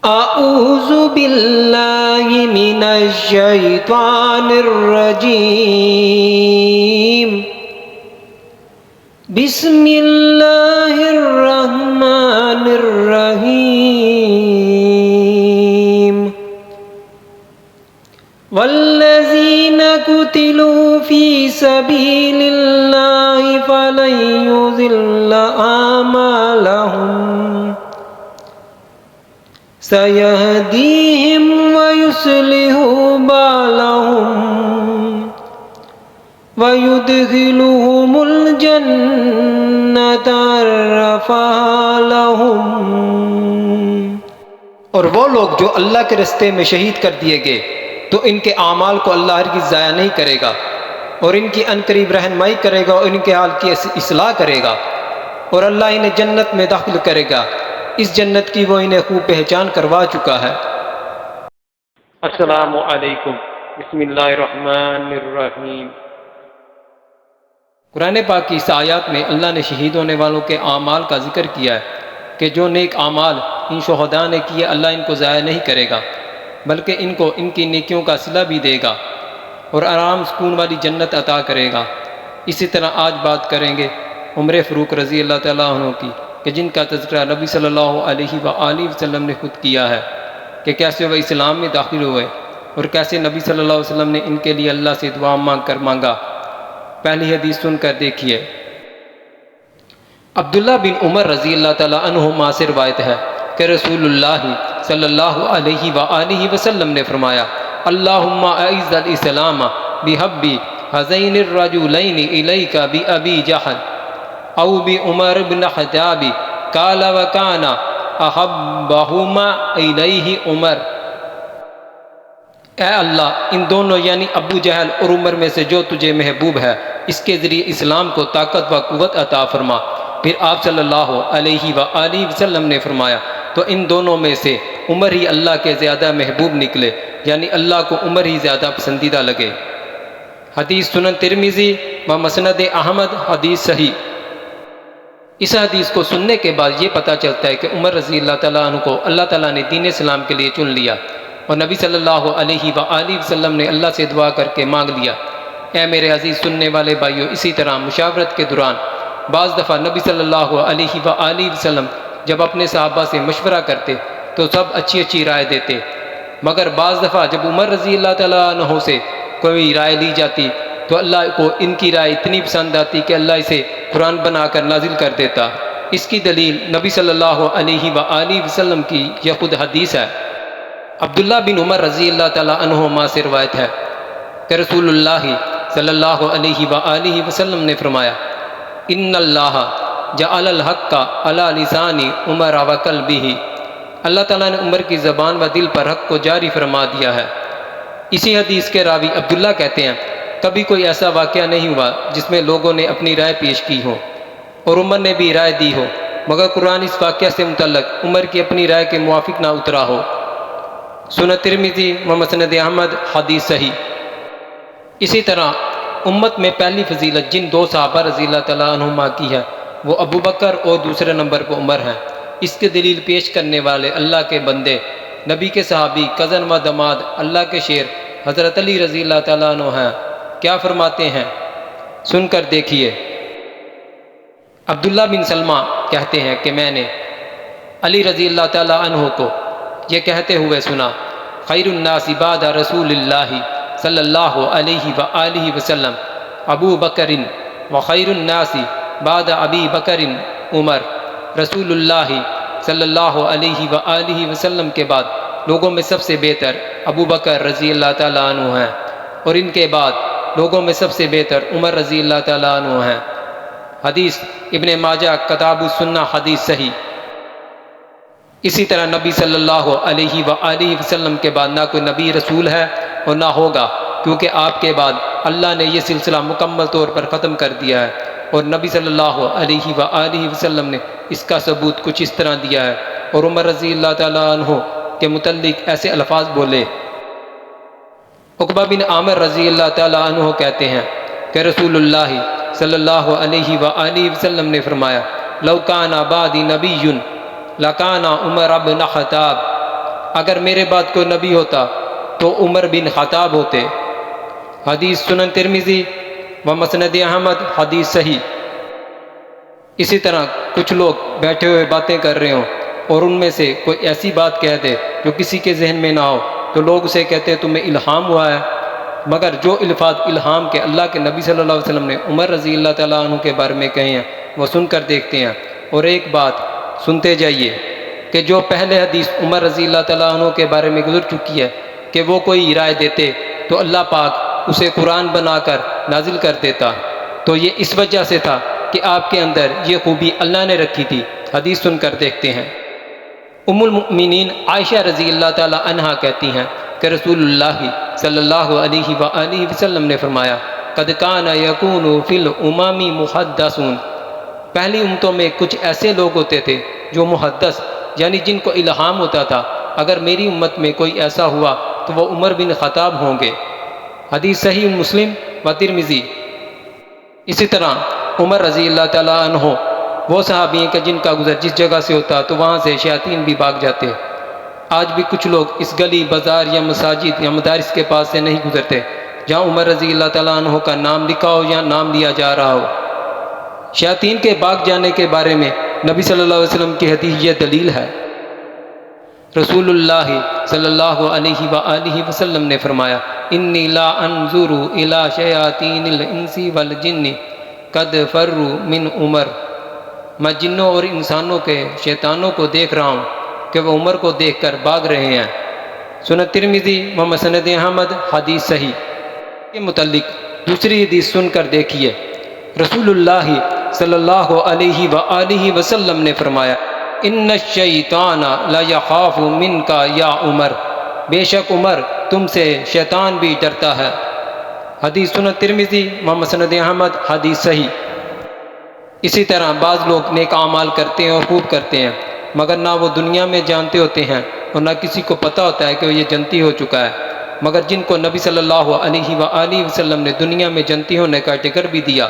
اعوذ باللہ من الشیطان الرجیم بسم اللہ الرحمن الرحیم والذین قتلوا فی سبیل اللہ فلن یضل اعمالہم سَيَهْدِيهِمْ وَيُصْلِحُ بَالَهُمْ وَيُدْخِلُهُمُ الْجَنَّةَ عَرَّفَهَا لَهُمْ۔ اور وہ لوگ جو اللہ کے راستے میں شہید کر دیے گئے تو ان کے اعمال کو اللہ ہرگز ضائع نہیں کرے گا، اور ان کی عنقریب رہنمائی کرے گا اور ان کے حال کی اصلاح کرے گا، اور اللہ انہیں جنت میں داخل کرے گا، اس جنت کی وہ انہیں خوب پہچان کروا چکا ہے۔ السلام علیکم، بسم اللہ الرحمن الرحیم۔ قرآن پاک کی اس آیات میں اللہ نے شہید ہونے والوں کے اعمال کا ذکر کیا ہے کہ جو نیک اعمال ان شہداء نے کیے اللہ ان کو ضائع نہیں کرے گا، بلکہ ان کو ان کی نیکیوں کا صلہ بھی دے گا اور آرام سکون والی جنت عطا کرے گا۔ اسی طرح آج بات کریں گے عمر فاروق رضی اللہ تعالیٰ عنہ کی، کہ جن کا تذکرہ نبی صلی اللہ علیہ وآلہ وسلم نے خود کیا ہے کہ کیسے وہ اسلام میں داخل ہوئے اور کیسے نبی صلی اللہ علیہ وسلم نے ان کے لیے اللہ سے دعا مانگا۔ پہلی حدیث سن کر دیکھیے۔ عبداللہ بن عمر رضی اللہ تعالیٰ عنہما سے روایت ہے کہ رسول اللہ صلی اللہ علیہ وآلہ وسلم نے فرمایا: اللہم اعز الاسلام بحبی ہذین الرجلین الیک بابی جہل او بعمر بن خطاب قال وکان احبہما الیہ عمر۔ اے اللہ، ان دونوں یعنی ابو جہل اور عمر میں سے جو تجھے محبوب ہے اس کے ذریعے اسلام کو طاقت و قوت عطا فرما۔ پھر آپ صلی اللہ علیہ وآلہ وسلم نے فرمایا تو ان دونوں میں سے عمر ہی اللہ کے زیادہ محبوب نکلے، یعنی اللہ کو عمر ہی زیادہ پسندیدہ لگے۔ حدیث سنن ترمذی و مسند احمد، حدیث صحیح۔ اس حدیث کو سننے کے بعد یہ پتہ چلتا ہے کہ عمر رضی اللہ تعالیٰ عنہ کو اللہ تعالیٰ نے دین اسلام کے لیے چن لیا، اور نبی صلی اللہ علیہ وآلہ وسلم نے اللہ سے دعا کر کے مانگ لیا۔ اے میرے عزیز سننے والے بھائیوں، اسی طرح مشاورت کے دوران بعض دفعہ نبی صلی اللہ علیہ وآلہ وسلم جب اپنے صحابہ سے مشورہ کرتے تو سب اچھی رائے دیتے، مگر بعض دفعہ جب عمر رضی اللہ تعالیٰ عنہ سے کوئی رائے لی جاتی تو اللہ کو ان کی رائے اتنی پسند آتی کہ اللہ اسے قرآن بنا کر نازل کر دیتا۔ اس کی دلیل نبی صلی اللہ علیہ وآلہ وسلم کی یہ خود حدیث ہے۔ عبداللہ بن عمر رضی اللہ تعالیٰ عنہما سے روایت ہے کہ رسول اللہ صلی اللہ علیہ وآلہ وسلم نے فرمایا: ان اللہ جعل الحق علی لسان عمر و قلبہ۔ اللہ تعالیٰ نے عمر کی زبان و دل پر حق کو جاری فرما دیا ہے۔ اسی حدیث کے راوی عبداللہ کہتے ہیں: کبھی کوئی ایسا واقعہ نہیں ہوا جس میں لوگوں نے اپنی رائے پیش کی ہو اور عمر نے بھی رائے دی ہو، مگر قرآن اس واقعہ سے متعلق عمر کی اپنی رائے کے موافق نہ اترا ہو۔ سنن ترمذی و مسند احمد، حدیث صحیح۔ اسی طرح امت میں پہلی فضیلت جن دو صحابہ رضی اللہ تعالیٰ عنہما کی ہے وہ ابو بکر اور دوسرے نمبر پر عمر ہیں۔ اس کے دلیل پیش کرنے والے اللہ کے بندے، نبی کے صحابی، کزن و داماد، اللہ کے شیر حضرت علی رضی اللہ تعالیٰ عنہ ہیں۔ کیا فرماتے ہیں؟ سن کر دیکھیے۔ عبداللہ بن سلمہ کہتے ہیں کہ میں نے علی رضی اللہ تعالیٰ عنہ کو یہ کہتے ہوئے سنا: خیر الناس بعد رسول اللہ صلی اللہ علیہ وآلہ وسلم ابو بکر و خیر الناس بعد ابی بکر عمر۔ رسول اللہ صلی اللہ علیہ وآلہ وسلم کے بعد لوگوں میں سب سے بہتر ابو بکر رضی اللہ تعالیٰ عنہ ہیں، اور ان کے بعد لوگوں میں سب سے بہتر عمر رضی اللہ تعالیٰ عنہ ہیں۔ حدیث ابن ماجہ، کتاب السنہ، حدیث صحیح۔ اسی طرح نبی صلی اللہ علیہ وآلہ وسلم کے بعد نہ کوئی نبی رسول ہے اور نہ ہوگا، کیونکہ آپ کے بعد اللہ نے یہ سلسلہ مکمل طور پر ختم کر دیا ہے، اور نبی صلی اللہ علیہ وآلہ وسلم نے اس کا ثبوت کچھ اس طرح دیا ہے۔ اور عمر رضی اللہ تعالیٰ عنہ کے متعلق ایسے الفاظ بولے۔ عقبہ بن عامر رضی اللہ تعالیٰ عنہ کہتے ہیں کہ رسول اللہ صلی اللہ علیہ وآلہ وسلم نے فرمایا: لو کان بعدی نبی لکان عمر بن خطاب۔ اگر میرے بعد کوئی نبی ہوتا تو عمر بن خطاب ہوتے۔ حدیث سنن ترمذی و مسند احمد، حدیث صحیح۔ اسی طرح کچھ لوگ بیٹھے ہوئے باتیں کر رہے ہوں اور ان میں سے کوئی ایسی بات کہہ دے جو کسی کے ذہن میں نہ ہو تو لوگ اسے کہتے ہیں تمہیں الہام ہوا ہے، مگر جو الفاظ الہام کے اللہ کے نبی صلی اللہ علیہ وسلم نے عمر رضی اللہ تعالیٰ عنہ کے بارے میں کہے ہیں وہ سن کر دیکھتے ہیں۔ اور ایک بات سنتے جائیے کہ جو پہلے حدیث عمر رضی اللہ تعالیٰ عنہ کے بارے میں گزر چکی ہے کہ وہ کوئی رائے دیتے تو اللہ پاک اسے قرآن بنا کر نازل کر دیتا، تو یہ اس وجہ سے تھا کہ آپ کے اندر یہ خوبی اللہ نے رکھی تھی۔ حدیث سن کر دیکھتے ہیں۔ ام المؤمنین عائشہ رضی اللہ تعالی عنہا کہتی ہیں کہ رسول اللہ صلی اللہ علیہ وآلہ وسلم نے فرمایا قد کان یکون فی الامم محدثون، پہلی امتوں میں کچھ ایسے لوگ ہوتے تھے جو محدث یعنی جن کو الہام ہوتا تھا، اگر میری امت میں کوئی ایسا ہوا تو وہ عمر بن خطاب ہوں گے۔ حدیث صحیح مسلم و ترمذی۔ اسی طرح عمر رضی اللہ تعالیٰ عنہ وہ صحابی ہیں کہ جن کا گزر جس جگہ سے ہوتا تو وہاں سے شیاطین بھی بھاگ جاتے۔ آج بھی کچھ لوگ اس گلی بازار یا مساجد یا مدارس کے پاس سے نہیں گزرتے جہاں عمر رضی اللہ تعالیٰ عنہ کا نام لکھا ہو یا نام لیا جا رہا ہو۔ شیاطین کے بھاگ جانے کے بارے میں نبی صلی اللہ علیہ وسلم کی حدیث یہ دلیل ہے۔ رسول اللہ صلی اللہ علیہ وآلہ وسلم نے فرمایا انی لا انظر الی شیاطین الانس والجن قد فروا من عمر، میں جنوں اور انسانوں کے شیطانوں کو دیکھ رہا ہوں کہ وہ عمر کو دیکھ کر بھاگ رہے ہیں۔ سنن ترمذی و مسند احمد، حدیث صحیح۔ کے متعلق دوسری حدیث سن کر دیکھیے۔ رسول اللہ صلی اللہ علیہ وآلہ وسلم نے فرمایا ان الشیطان لا یخاف منک یا عمر، بے شک عمر تم سے شیطان بھی ڈرتا ہے۔ حدیث سنن ترمذی و مسند احمد، حدیث صحیح۔ اسی طرح بعض لوگ نیک اعمال کرتے ہیں اور خوب کرتے ہیں مگر نہ وہ دنیا میں جانتے ہوتے ہیں اور نہ کسی کو پتہ ہوتا ہے کہ وہ یہ جنتی ہو چکا ہے، مگر جن کو نبی صلی اللہ علیہ وآلہ وسلم نے دنیا میں جنتی ہونے کا ٹکر بھی دیا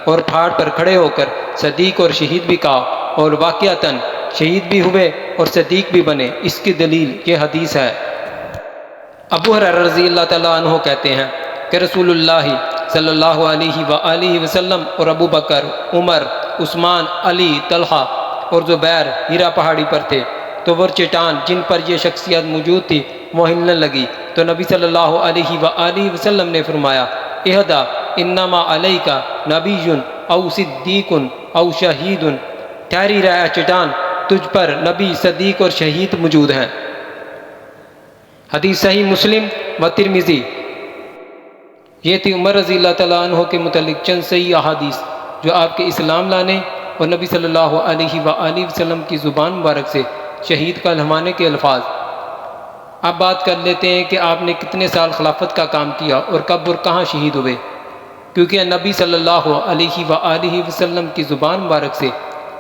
اور پہاڑ پر کھڑے ہو کر صدیق اور شہید بھی کہا اور واقعتاً شہید بھی ہوئے اور صدیق بھی بنے، اس کی دلیل یہ حدیث ہے۔ ابو ہریرہ رضی اللہ تعالیٰ عنہ کہتے ہیں کہ رسول اللہ صلی اللہ علیہ وآلہ وسلم اور ابو بکر، عمر، عثمان، علی، طلحہ اور زبیر ہیرا پہاڑی پر تھے تو وہ چٹان جن پر یہ شخصیت موجود تھی وہ ہلنے لگی تو نبی صلی اللہ علیہ وآلہ وسلم نے فرمایا اہدا انما علیک نبی او صدیق او شہید، ٹھہری رہا چٹان تجھ پر نبی، صدیق اور شہید موجود ہیں۔ حدیث صحیح مسلم و ترمذی۔ یہ تھی عمر رضی اللہ تعالیٰ عنہ کے متعلق چند صحیح احادیث جو آپ کے اسلام لانے اور نبی صلی اللہ علیہ وآلہ وسلم کی زبان مبارک سے شہید کا لمحانے کے الفاظ۔ اب بات کر لیتے ہیں کہ آپ نے کتنے سال خلافت کا کام کیا اور کب اور کہاں شہید ہوئے، کیونکہ نبی صلی اللہ علیہ وآلہ وسلم کی زبان مبارک سے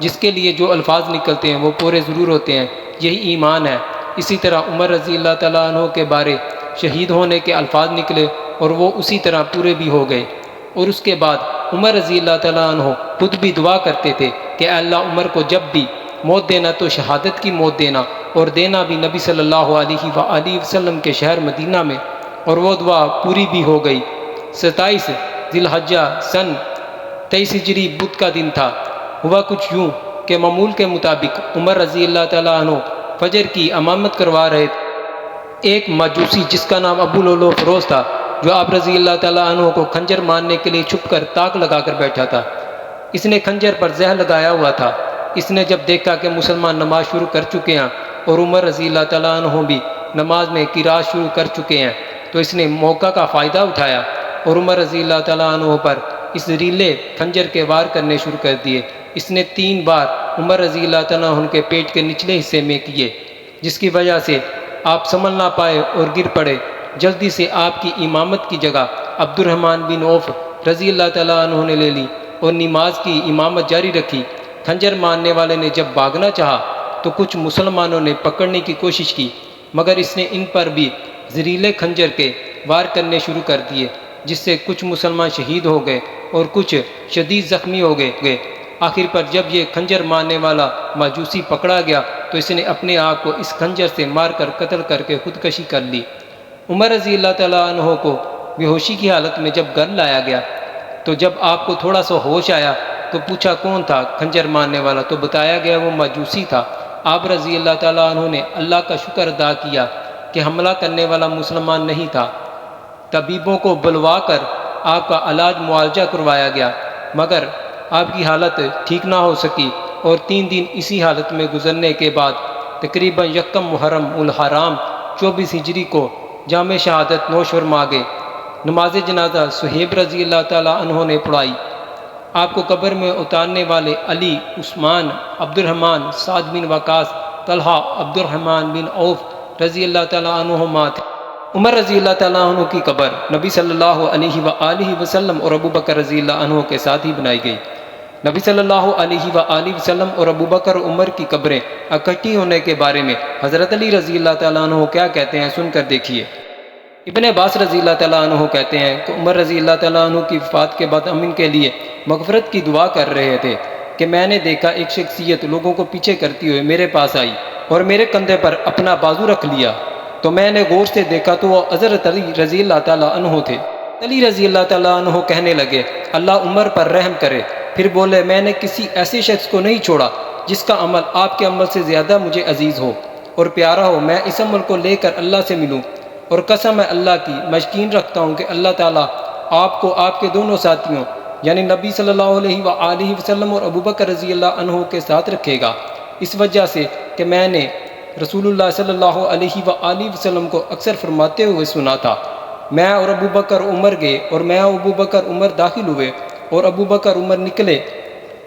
جس کے لیے جو الفاظ نکلتے ہیں وہ پورے ضرور ہوتے ہیں، یہی ایمان ہے۔ اسی طرح عمر رضی اللہ تعالیٰ عنہ کے بارے شہید ہونے کے الفاظ نکلے اور وہ اسی طرح پورے بھی ہو گئے، اور اس کے بعد عمر رضی اللہ تعالیٰ عنہ خود بھی دعا کرتے تھے کہ اے اللہ عمر کو جب بھی موت دینا تو شہادت کی موت دینا، اور دینا بھی نبی صلی اللہ علیہ وآلہ وسلم کے شہر مدینہ میں، اور وہ دعا پوری بھی ہو گئی۔ 27 ذی الحجہ سن 23 ہجری بدھ کا دن تھا۔ ہوا کچھ یوں کہ معمول کے مطابق عمر رضی اللہ تعالیٰ عنہ فجر کی امامت کروا رہے تھے۔ ایک مجوسی جس کا نام ابو لولو فروز تھا، جو آپ رضی اللہ تعالیٰ عنہ کو خنجر مارنے کے لیے چھپ کر تاک لگا کر بیٹھا تھا، اس نے خنجر پر زہر لگایا ہوا تھا۔ اس نے جب دیکھا کہ مسلمان نماز شروع کر چکے ہیں اور عمر رضی اللہ تعالیٰ عنہ بھی نماز میں قراءت شروع کر چکے ہیں تو اس نے موقع کا فائدہ اٹھایا اور عمر رضی اللہ تعالیٰ عنہ پر اس ریلے خنجر کے وار کرنے شروع کر دیے۔ اس نے 3 بار عمر رضی اللہ تعالیٰ عنہ کے پیٹ کے نچلے حصے میں کیے، جس کی وجہ سے آپ سنبھل نہ پائے اور گر پڑے۔ جلدی سے آپ کی امامت کی جگہ عبد الرحمن بن عوف رضی اللہ تعالیٰ عنہ نے لے لی اور نماز کی امامت جاری رکھی۔ خنجر مارنے والے نے جب بھاگنا چاہا تو کچھ مسلمانوں نے پکڑنے کی کوشش کی، مگر اس نے ان پر بھی زہریلے خنجر کے وار کرنے شروع کر دیے، جس سے کچھ مسلمان شہید ہو گئے اور کچھ شدید زخمی ہو گئے۔ آخر پر جب یہ خنجر مارنے والا مجوسی پکڑا گیا تو اس نے اپنے آپ کو اس خنجر سے مار کر قتل کر کے خودکشی کر لی۔ عمر رضی اللہ تعالیٰ عنہ کو بے ہوشی کی حالت میں جب گھر لایا گیا تو جب آپ کو تھوڑا سا ہوش آیا تو پوچھا کون تھا خنجر مارنے والا، تو بتایا گیا وہ مجوسی تھا۔ آپ رضی اللہ تعالیٰ عنہ نے اللہ کا شکر ادا کیا کہ حملہ کرنے والا مسلمان نہیں تھا۔ طبیبوں کو بلوا کر آپ کا علاج معالجہ کروایا گیا مگر آپ کی حالت ٹھیک نہ ہو سکی، اور 3 دن اسی حالت میں گزرنے کے بعد تقریباً 1 محرم الحرام 24 ہجری کو جامع شہادت نوش فرما گئے۔ نماز جنازہ صہیب رضی اللہ تعالیٰ عنہ نے پڑھائی۔ آپ کو قبر میں اتارنے والے علی، عثمان، عبد الرحمن، سعد بن وقاص، طلحہ، عبد الرحمن بن عوف رضی اللہ تعالیٰ عنہما تھے۔ عمر رضی اللہ تعالیٰ عنہ کی قبر نبی صلی اللہ علیہ وآلہ وسلم اور ابو بکر رضی اللہ عنہ کے ساتھ ہی بنائی گئی۔ نبی صلی اللہ علیہ وآلہ وسلم اور ابو بکر عمر کی قبریں اکٹھی ہونے کے بارے میں حضرت علی رضی اللہ تعالیٰ عنہ کیا کہتے ہیں سن کر دیکھیے۔ ابن عباس رضی اللہ تعالیٰ عنہ کہتے ہیں کہ عمر رضی اللہ تعالیٰ عنہ کی وفات کے بعد ہم ان کے لیے مغفرت کی دعا کر رہے تھے کہ میں نے دیکھا ایک شخصیت لوگوں کو پیچھے کرتی ہوئے میرے پاس آئی اور میرے کندھے پر اپنا بازو رکھ لیا، تو میں نے غور سے دیکھا تو وہ حضرت علی رضی اللہ تعالیٰ عنہ تھے۔ علی رضی اللہ تعالیٰ عنہ کہنے لگے اللہ عمر پر رحم کرے، پھر بولے میں نے کسی ایسے شخص کو نہیں چھوڑا جس کا عمل آپ کے عمل سے زیادہ مجھے عزیز ہو اور پیارا ہو، میں اس عمل کو لے کر اللہ سے ملوں، اور قسم ہے اللہ کی میں یقین رکھتا ہوں کہ اللہ تعالیٰ آپ کو آپ کے دونوں ساتھیوں یعنی نبی صلی اللہ علیہ وآلہ وسلم اور ابو بکر رضی اللہ عنہ کے ساتھ رکھے گا، اس وجہ سے کہ میں نے رسول اللہ صلی اللہ علیہ وآلہ وسلم کو اکثر فرماتے ہوئے سنا تھا، میں اور ابو بکر عمر گئے اور میں اور ابو بکر عمر داخل ہوئے اور ابو بکر عمر نکلے،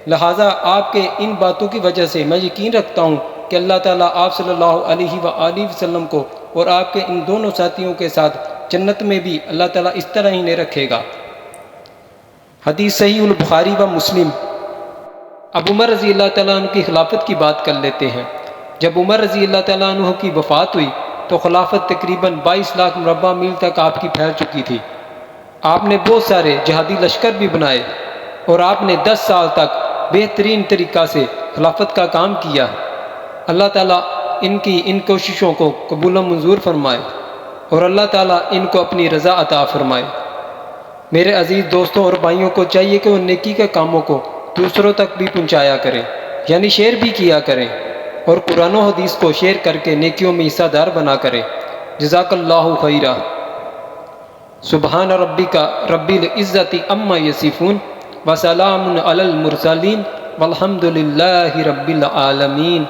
لہٰذا آپ کے ان باتوں کی وجہ سے میں یقین رکھتا ہوں کہ اللہ تعالیٰ آپ صلی اللہ علیہ وآلہ وسلم کو اور آپ کے ان دونوں ساتھیوں کے ساتھ جنت میں بھی اللہ تعالیٰ اس طرح ہی نہیں رکھے گا۔ حدیث صحیح البخاری و مسلم۔ اب عمر رضی اللہ تعالیٰ عنہ کی خلافت کی بات کر لیتے ہیں۔ جب عمر رضی اللہ تعالیٰ عنہ کی وفات ہوئی تو خلافت تقریباً 22 لاکھ مربع میل تک آپ کی پھیل چکی تھی۔ آپ نے بہت سارے جہادی لشکر بھی بنائے اور آپ نے 10 سال تک بہترین طریقہ سے خلافت کا کام کیا۔ اللہ تعالیٰ ان کی ان کوششوں کو قبول و منظور فرمائے اور اللہ تعالیٰ ان کو اپنی رضا عطا فرمائے۔ میرے عزیز دوستوں اور بھائیوں کو چاہیے کہ وہ نیکی کے کاموں کو دوسروں تک بھی پہنچایا کریں، یعنی شیئر بھی کیا کریں، اور قرآن و حدیث کو شیئر کر کے نیکیوں میں حصہ دار بنا کریں۔ جزاک اللہ خیرہ۔ سبحان ربک رب العزت عما یصفون وسلام علی المرسلین والحمد للہ رب العالمین۔